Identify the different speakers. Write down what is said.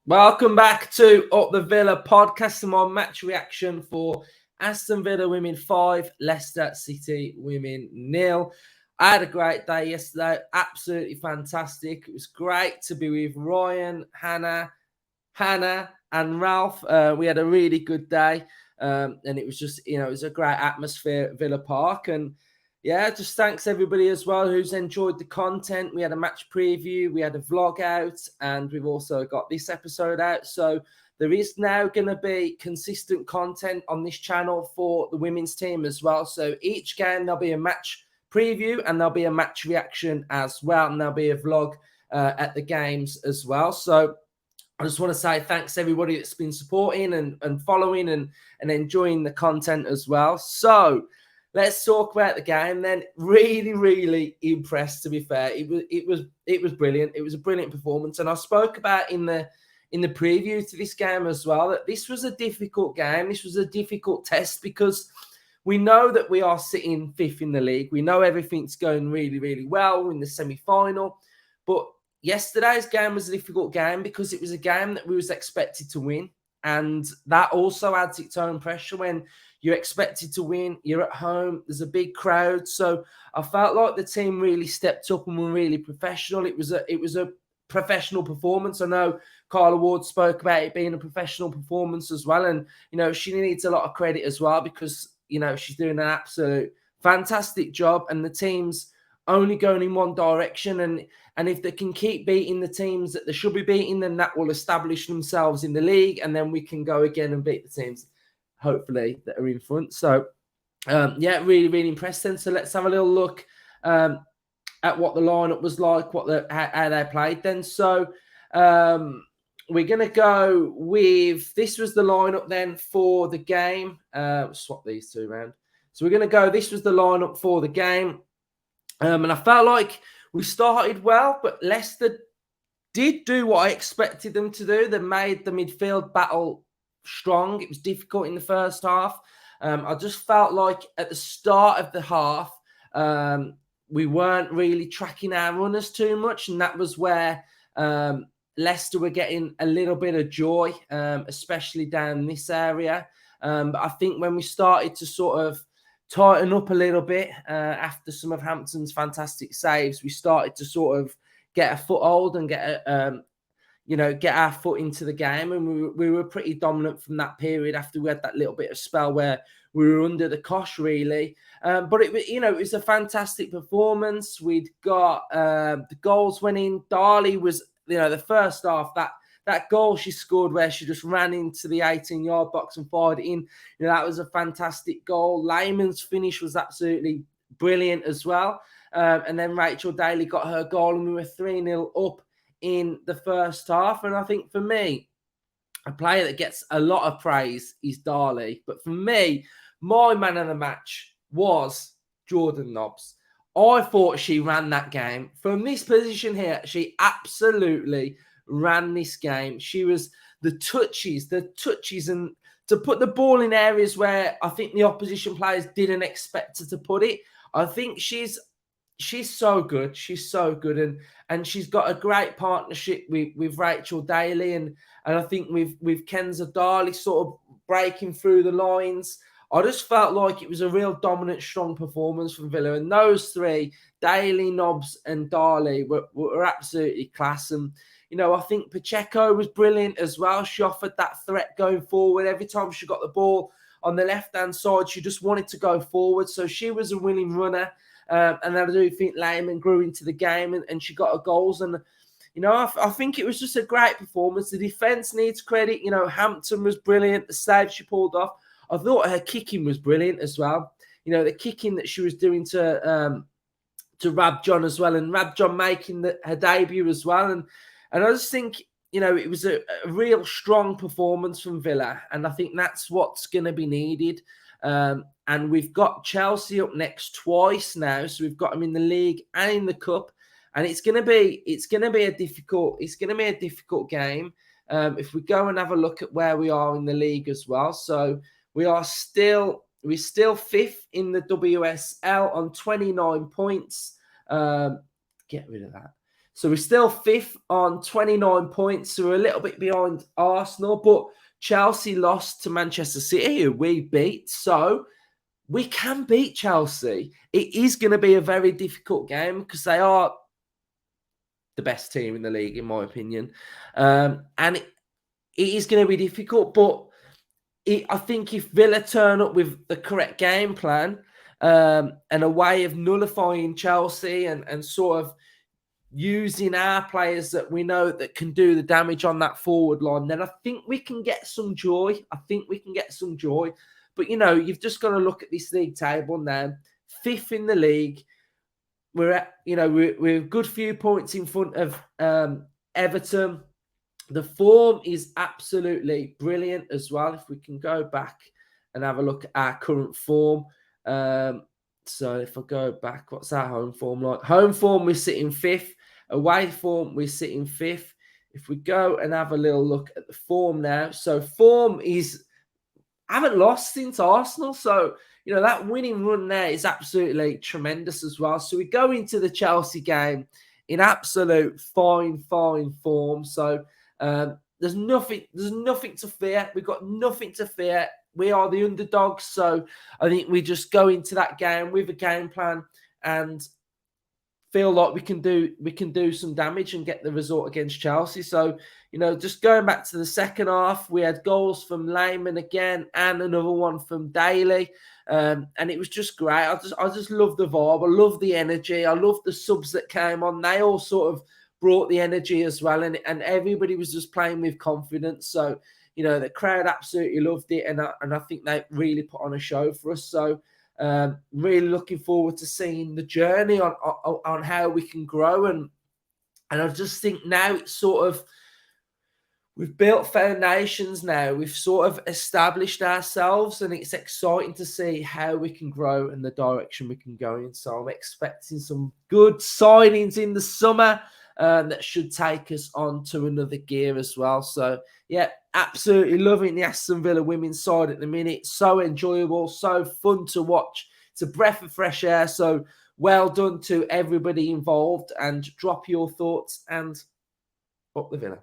Speaker 1: Welcome back to Up the Villa podcast and my match reaction for Aston Villa women 5, Leicester City women 0. I had a great day yesterday, absolutely fantastic. It was great to be with Ryan, Hannah, and Ralph. We had a really good day, and it was just, it was a great atmosphere at Villa Park. And yeah, just thanks everybody as well who's enjoyed the content. We had a match preview, we had a vlog out, and we've also got this episode out. So there is now going to be consistent content on this channel for the women's team as well. So each game there'll be a match preview and there'll be a match reaction as well. And there'll be a vlog at the games as well. So I just want to say thanks everybody that's been supporting and following and enjoying the content as well. So let's talk about the game then. Really, really impressed, to be fair. It was brilliant. It was a brilliant performance. And I spoke about in the preview to this game as well that this was a difficult game. This was a difficult test because we know that we are sitting fifth in the league. We know everything's going really, really well. We're in the semi-final. But yesterday's game was a difficult game because it was a game that we was expected to win. And that also adds its own pressure when you're expected to win. You're at home. There's a big crowd. So I felt like the team really stepped up and were really professional. It was a professional performance. I know Carla Ward spoke about it being a professional performance as well. And, she needs a lot of credit as well because, she's doing an absolute fantastic job and the team's only going in one direction. And if they can keep beating the teams that they should be beating, then that will establish themselves in the league. And then we can go again and beat the teams, hopefully, that are in front. So, yeah, really, really impressed then. So let's have a little look at what the lineup was like, how they played then. So we're going to go with, this was the lineup then for the game. Swap these two around. So we're going to go, this was the lineup for the game. And I felt like we started well, but Leicester did do what I expected them to do. They made the midfield battle strong. It was difficult in the first half. I just felt like at the start of the half, we weren't really tracking our runners too much. And that was where Leicester were getting a little bit of joy, especially down this area. But I think when we started to sort of tighten up a little bit after some of Hampton's fantastic saves, we started to sort of get a foothold and get our foot into the game, and we were pretty dominant from that period after we had that little bit of spell where we were under the cosh really. But it was a fantastic performance. We'd got the goals went in. Darley was, the first half, that goal she scored where she just ran into the 18-yard box and fired it in. That was a fantastic goal. Lehman's finish was absolutely brilliant as well. And then Rachel Daly got her goal and we were 3-0 up in the first half. And I think for me, a player that gets a lot of praise is Darley. But for me, my man of the match was Jordan Nobbs. I thought she ran that game. From this position here, she absolutely ran this game. She was the touches, and to put the ball in areas where I think the opposition players didn't expect her to put it. I think she's so good. She's so good. And she's got a great partnership with Rachel Daly. And I think with Kenza Darley sort of breaking through the lines. I just felt like it was a real dominant, strong performance from Villa. And those three, Daly, Nobbs and Darley, were absolutely class. And, I think Pacheco was brilliant as well. She offered that threat going forward. Every time she got the ball on the left-hand side, she just wanted to go forward. So she was a winning runner. And I do think Lehman grew into the game and she got her goals. And, I think it was just a great performance. The defence needs credit. Hampton was brilliant. The save she pulled off. I thought her kicking was brilliant as well. The kicking that she was doing to Rabjohn as well. And Rabjohn making her debut as well. And I just think, it was a real strong performance from Villa. And I think that's what's going to be needed. And we've got Chelsea up next twice now. So we've got them in the league and in the cup. And it's going to be a difficult game. If we go and have a look at where we are in the league as well. So we're still fifth in the WSL on 29 points. Get rid of that. So we're still fifth on 29 points. So we're a little bit behind Arsenal, but Chelsea lost to Manchester City, who we beat. So we can beat Chelsea. It is going to be a very difficult game because they are the best team in the league, in my opinion. And it is going to be difficult, but I think if Villa turn up with the correct game plan and a way of nullifying Chelsea and sort of using our players that we know that can do the damage on that forward line, then I think we can get some joy. But, you've just got to look at this league table now. Fifth in the league. We're at, we're a good few points in front of Everton. The form is absolutely brilliant as well. If we can go back and have a look at our current form. So if I go back, what's our home form like? Home form, we're sitting fifth. Away form, we're sitting fifth. If we go and have a little look at the form now. So form is, haven't lost since Arsenal. So, that winning run there is absolutely tremendous as well. So we go into the Chelsea game in absolute fine form. So there's nothing to fear. We've got nothing to fear. We are the underdogs. So I think we just go into that game with a game plan and feel like we can do some damage and get the result against Chelsea. So, just going back to the second half, we had goals from Lehmann again and another one from Daly. And it was just great. I just love the vibe. I love the energy. I love the subs that came on. They all sort of brought the energy as well. And everybody was just playing with confidence. So, the crowd absolutely loved it. And I think they really put on a show for us. So, really looking forward to seeing the journey on how we can grow. And I just think now it's sort of, we've built foundations now. We've sort of established ourselves, and it's exciting to see how we can grow and the direction we can go in. So I'm expecting some good signings in the summer that should take us on to another gear as well. So, yeah, absolutely loving the Aston Villa women's side at the minute. So enjoyable, so fun to watch. It's a breath of fresh air. So well done to everybody involved, and drop your thoughts and up the Villa.